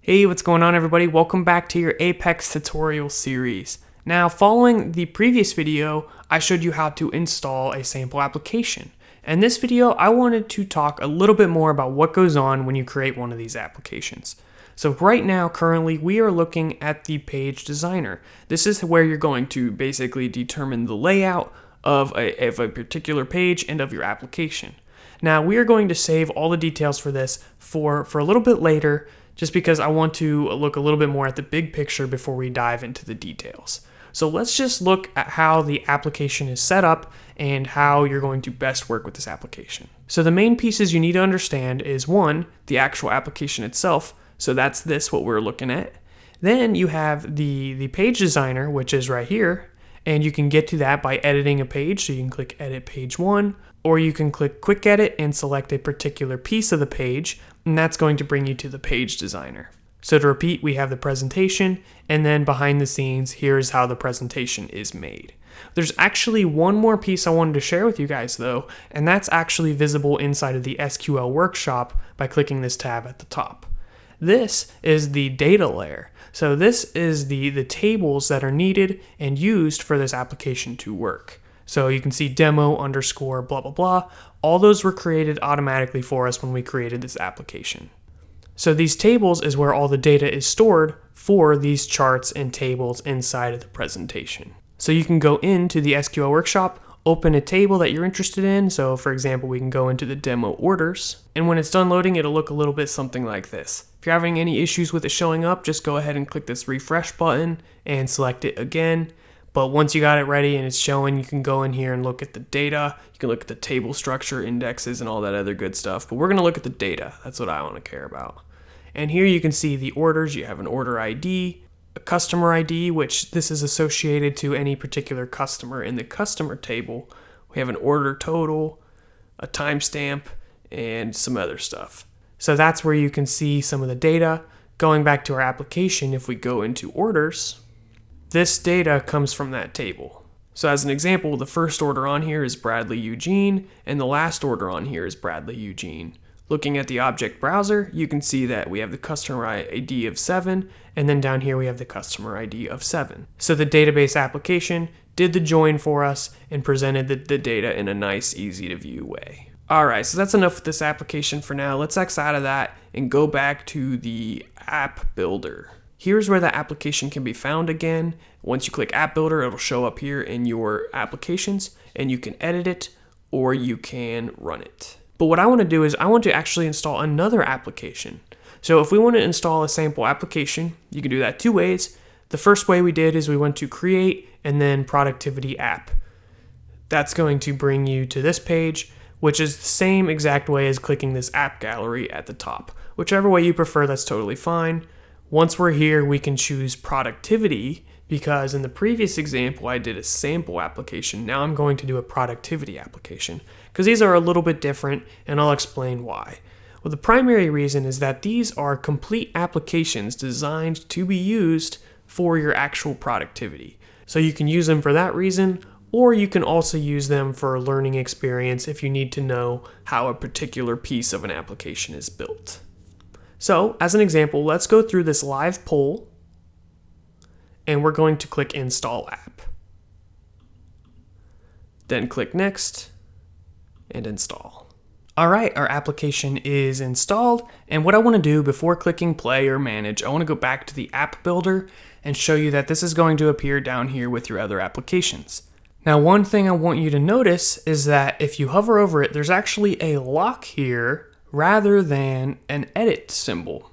Hey, what's going on everybody? Welcome back to your Apex tutorial series. Now, following the previous video, I showed you how to install a sample application. In this video, I wanted to talk a little bit more about what goes on when you create one of these applications. So right now, currently, we are looking at the page designer. This is where you're going to basically determine the layout of a particular page and of your application. Now, we are going to save all the details for this for a little bit later, just because I want to look a little bit more at the big picture before we dive into the details. So let's just look at how the application is set up and how you're going to best work with this application. So the main pieces you need to understand is one, the actual application itself. So that's what we're looking at. Then you have the page designer, which is right here. And you can get to that by editing a page. So you can click edit page 1, or you can click quick edit and select a particular piece of the page, and that's going to bring you to the page designer. So to repeat, we have the presentation, and then behind the scenes, here's how the presentation is made. There's actually one more piece I wanted to share with you guys though, and that's actually visible inside of the SQL workshop by clicking this tab at the top. This is the data layer. So this is the tables that are needed and used for this application to work. So you can see demo underscore blah, blah, blah. All those were created automatically for us when we created this application. So these tables is where all the data is stored for these charts and tables inside of the presentation. So you can go into the SQL workshop, open a table that you're interested in. So for example, we can go into the demo orders. And when it's done loading, it'll look a little bit something like this. If you're having any issues with it showing up, just go ahead and click this refresh button and select it again. But once you got it ready and it's showing, you can go in here and look at the data. You can look at the table structure, indexes, and all that other good stuff. But we're going to look at the data. That's what I want to care about. And here you can see the orders. You have an order ID, a customer ID, which this is associated to any particular customer in the customer table. We have an order total, a timestamp, and some other stuff. So that's where you can see some of the data. Going back to our application, if we go into orders, this data comes from that table. So as an example, the first order on here is Bradley Eugene, and the last order on here is Bradley Eugene. Looking at the object browser, you can see that we have the customer ID of 7, and then down here we have the customer ID of 7. So the database application did the join for us and presented the data in a nice, easy to view way. Alright, so that's enough with this application for now. Let's X out of that and go back to the app builder. Here's where the application can be found again. Once you click App Builder, it'll show up here in your applications, and you can edit it or you can run it. But what I want to do is I want to actually install another application. So if we want to install a sample application, you can do that two ways. The first way we did is we went to Create and then Productivity App. That's going to bring you to this page, which is the same exact way as clicking this app gallery at the top. Whichever way you prefer, that's totally fine. Once we're here, we can choose productivity, because in the previous example, I did a sample application. Now I'm going to do a productivity application, because these are a little bit different, and I'll explain why. Well, the primary reason is that these are complete applications designed to be used for your actual productivity. So you can use them for that reason, or you can also use them for a learning experience if you need to know how a particular piece of an application is built. So, as an example, let's go through this live poll, and we're going to click Install App. Then click Next, and Install. Alright, our application is installed, and what I want to do before clicking Play or Manage, I want to go back to the App Builder and show you that this is going to appear down here with your other applications. Now, one thing I want you to notice is that if you hover over it, there's actually a lock here rather than an edit symbol.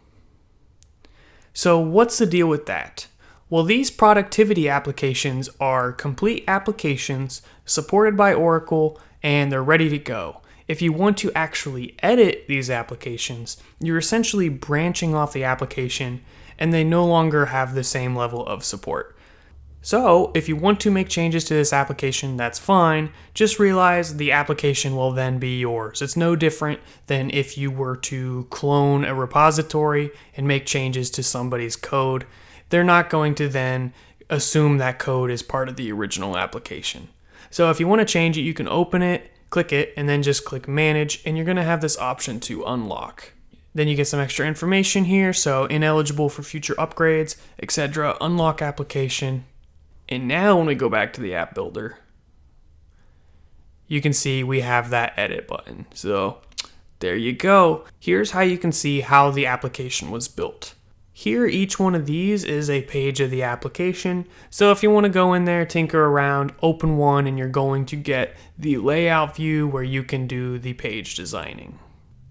So what's the deal with that? Well, these productivity applications are complete applications supported by Oracle, and they're ready to go. If you want to actually edit these applications, you're essentially branching off the application, and they no longer have the same level of support. So if you want to make changes to this application, that's fine. Just realize the application will then be yours. It's no different than if you were to clone a repository and make changes to somebody's code. They're not going to then assume that code is part of the original application. So if you want to change it, you can open it, click it, and then just click Manage, and you're going to have this option to unlock. Then you get some extra information here, so ineligible for future upgrades, etc. Unlock application. And now when we go back to the app builder, you can see we have that edit button. So there you go. Here's how you can see how the application was built. Here, each one of these is a page of the application. So if you want to go in there, tinker around, open one, and you're going to get the layout view where you can do the page designing.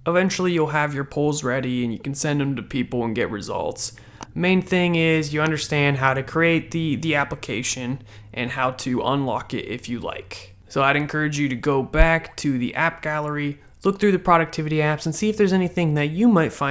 Eventually you'll have your polls ready and you can send them to people and get results. Main thing is you understand how to create the application and how to unlock it if you like. So I'd encourage you to go back to the app gallery, look through the productivity apps and see if there's anything that you might find